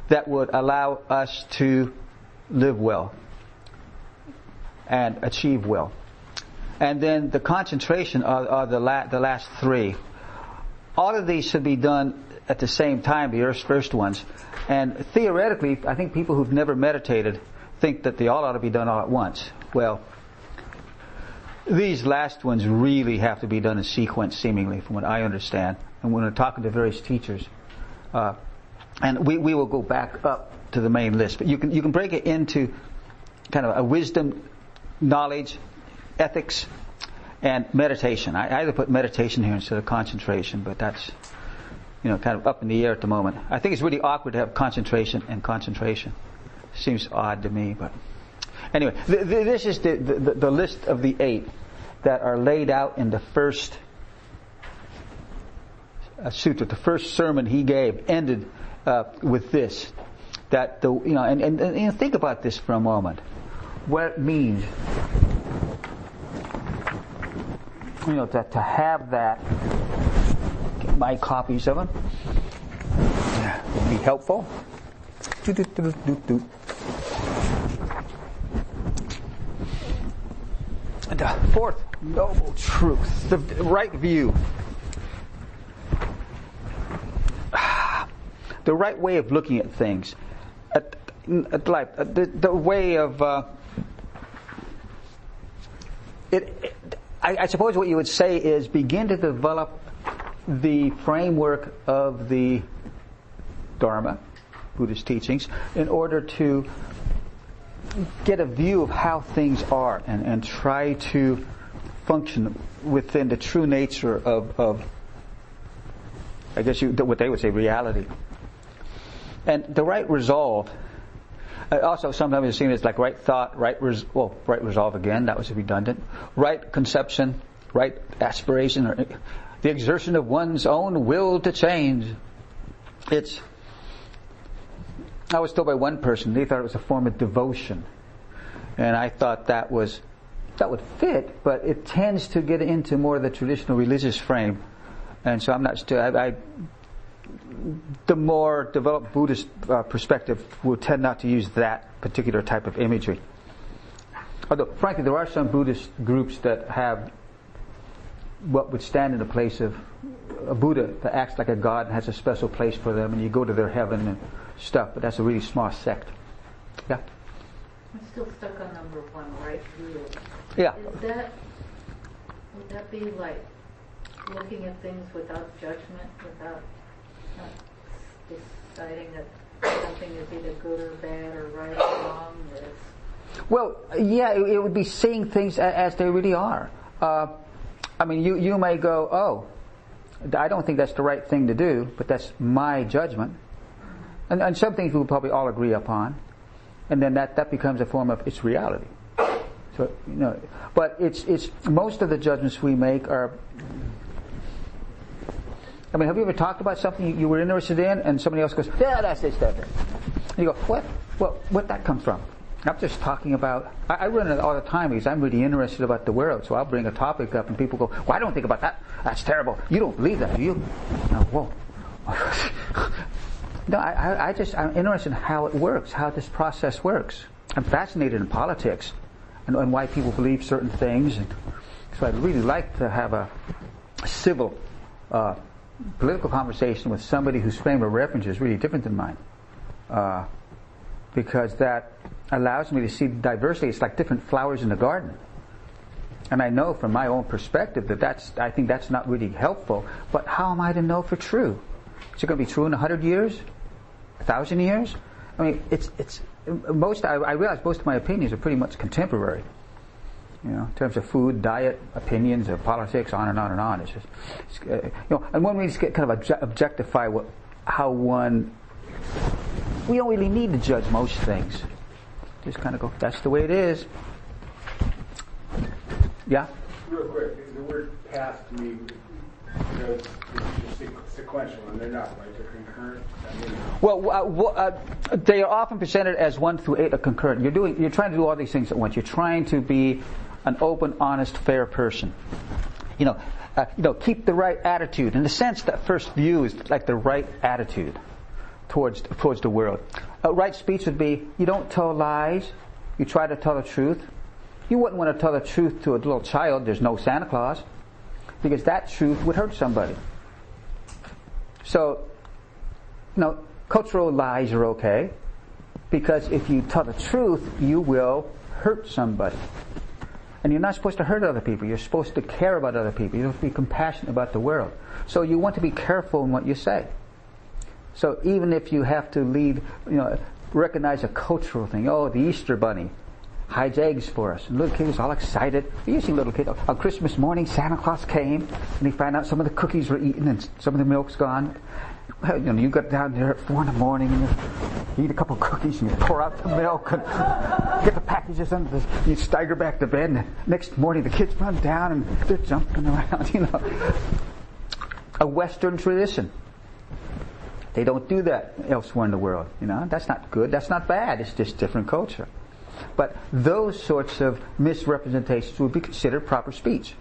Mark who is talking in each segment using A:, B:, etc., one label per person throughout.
A: that would allow us to live well and achieve well. And then the concentration are the last three. All of these should be done at the same time, the Earth's first ones. And theoretically, I think people who've never meditated think that they all ought to be done all at once. Well, these last ones really have to be done in sequence, seemingly, from what I understand. And when we're talking to various teachers, and we will go back up to the main list, but you can break it into kind of a wisdom, knowledge, ethics, and meditation. I either put meditation here instead of concentration, but that's kind of up in the air at the moment. I think it's really awkward to have concentration and concentration. Seems odd to me, but anyway, this is the list of the 8 that are laid out in the first sutta. The first sermon he gave ended with this. That and think about this for a moment. What it means, to have that. Get my copies of them. Would be helpful. The fourth noble truth, the right view. The right way of looking at things. At life. The way of... I suppose what you would say is begin to develop the framework of the Dharma, Buddhist teachings, in order to get a view of how things are and try to function within the true nature of I guess what they would say, reality. And the right resolve, also sometimes it's seen as like right thought, right resolve again, that was redundant, right conception, right aspiration, or the exertion of one's own will to change. I was told by one person, they thought it was a form of devotion. And I thought that would fit, but it tends to get into more of the traditional religious frame. And so I'm not still, the more developed Buddhist perspective will tend not to use that particular type of imagery. Although, frankly, there are some Buddhist groups that have what would stand in the place of a Buddha that acts like a god and has a special place for them, and you go to their heaven and stuff, but that's a really small sect. Yeah?
B: I'm still stuck on number 1, right view.
A: Yeah.
B: Would that be like looking at things without judgment, without deciding that something is either good or bad or right or wrong?
A: Well, yeah, it would be seeing things as they really are. You may go, oh, I don't think that's the right thing to do, but that's my judgment. And some things we would probably all agree upon. And then that becomes a form of its reality. So, but it's most of the judgments we make are... have you ever talked about something you were interested in and somebody else goes, yeah, that's it, that's it. And you go, what? Well, where'd that come from? I'm just talking about... I run it all the time because I'm really interested about the world, so I'll bring a topic up and people go, well, I don't think about that. That's terrible. You don't believe that, do you? No, whoa. No, I'm interested in how it works, how this process works. I'm fascinated in politics and why people believe certain things. And so I'd really like to have a civil political conversation with somebody whose frame of reference is really different than mine. Because that allows me to see diversity. It's like different flowers in the garden. And I know from my own perspective I think that's not really helpful. But how am I to know for true? Is it going to be true in 100 years? 1,000 years? I realize most of my opinions are pretty much contemporary. In terms of food, diet, opinions, of politics, on and on and on. It's just, and one way to kind of objectify how one. We don't really need to judge most things. Just kind of go, that's the way it is. Yeah?
C: Real quick, the word path to me, it's just sequential, and they're not, right? They're concurrent.
A: They are often presented as 1 through 8 are concurrent. You're trying to do all these things at once. You're trying to be an open, honest, fair person. Keep the right attitude. In a sense, that first view is like the right attitude. towards the world. Right speech would be, you don't tell lies, you try to tell the truth. You wouldn't want to tell the truth to a little child, there's no Santa Claus, because that truth would hurt somebody. So, cultural lies are okay, because if you tell the truth, you will hurt somebody. And you're not supposed to hurt other people. You're supposed to care about other people. You're supposed to be compassionate about the world. So you want to be careful in what you say. So even if you have to lead, recognize a cultural thing. Oh, the Easter Bunny hides eggs for us. And little kids all excited. You see little kids. On Christmas morning, Santa Claus came, and he found out some of the cookies were eaten and some of the milk's gone. You got down there at 4 a.m. and you eat a couple of cookies and you pour out the milk and get the packages under this. You stagger back to bed, and the next morning the kids run down and they're jumping around. A Western tradition. They don't do that elsewhere in the world. That's not good. That's not bad. It's just different culture. But those sorts of misrepresentations would be considered proper speech.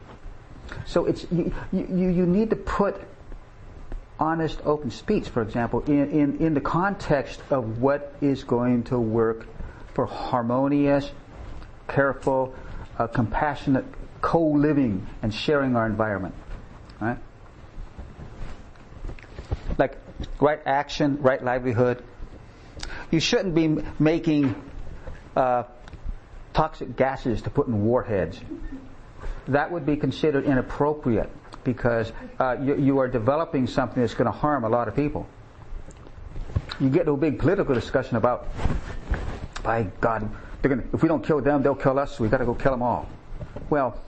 A: So it's you need to put honest, open speech, for example, in the context of what is going to work for harmonious, careful, compassionate co-living and sharing our environment. Right? Like right action, right livelihood. You shouldn't be making toxic gases to put in warheads. That would be considered inappropriate, because you are developing something that's going to harm a lot of people. You get to a big political discussion about, by God, if we don't kill them, they'll kill us, so we've got to go kill them all. Well,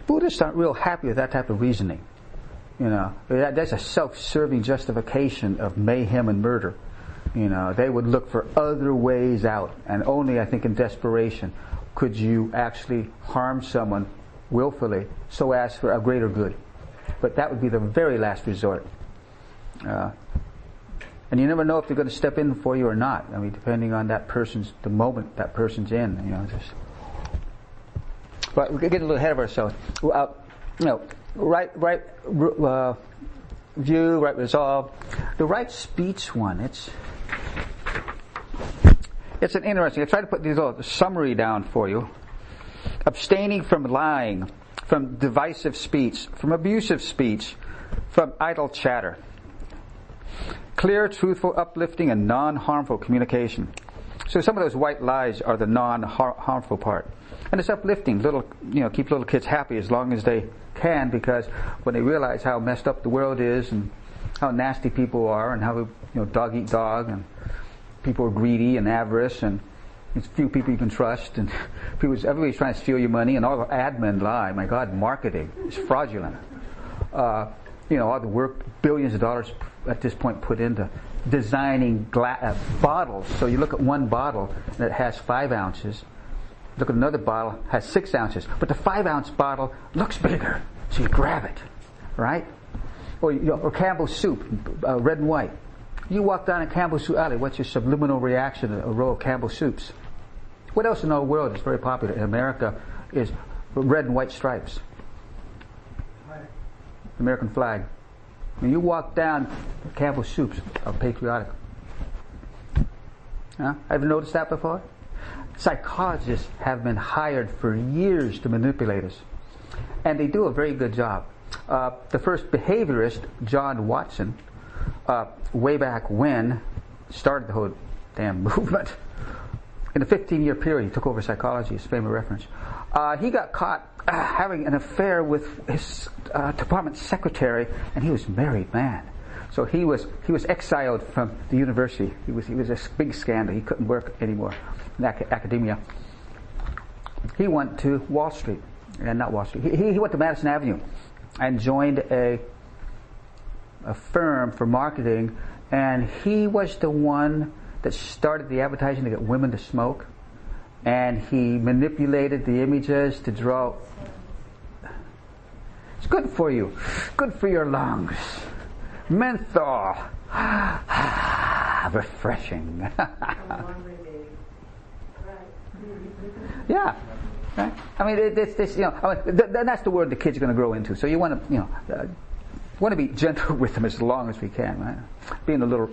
A: Buddhists aren't real happy with that type of reasoning. That's a self-serving justification of mayhem and murder. They would look for other ways out, and only, I think, in desperation could you actually harm someone willfully so as for a greater good. But that would be the very last resort. And you never know if they're going to step in for you or not. I mean, depending on the moment that person's in. But we're getting a little ahead of ourselves. Right view, right resolve. The right speech one, it's an interesting. I tried to put these little summary down for you. Abstaining from lying, from divisive speech, from abusive speech, from idle chatter. Clear, truthful, uplifting, and non-harmful communication. So some of those white lies are the non-harmful part. And it's uplifting. Keep little kids happy as long as they can, because when they realize how messed up the world is and how nasty people are and how dog eat dog and people are greedy and avarice and there's few people you can trust and everybody's trying to steal your money and all the admin lie. My God, marketing is fraudulent. All the work, billions of dollars at this point put into designing bottles. So you look at one bottle and it has 5 ounces. Look at another bottle, has 6 ounces. But the 5-ounce bottle looks bigger, so you grab it, right? Or Campbell's soup, red and white. You walk down a Campbell's soup alley, what's your subliminal reaction to a row of Campbell's soups? What else in the world is very popular in America is red and white stripes? American flag. When you walk down, Campbell's soups are patriotic. Ever noticed that before? Psychologists have been hired for years to manipulate us. And they do a very good job. The first behaviorist, John Watson, way back when, started the whole damn movement. In a 15-year period, he took over psychology, his famous reference. He got caught having an affair with his department secretary, and he was a married man. So he was exiled from the university. He was a big scandal. He couldn't work anymore in academia. He went to Wall Street, and not Wall Street. He went to Madison Avenue and joined a firm for marketing, and he was the one that started the advertising to get women to smoke, and he manipulated the images to draw. It's good for you, good for your lungs. Menthol, refreshing. Yeah, right. I mean, that's the word the kids are going to grow into. So you want to, want to be gentle with them as long as we can, right? Being a little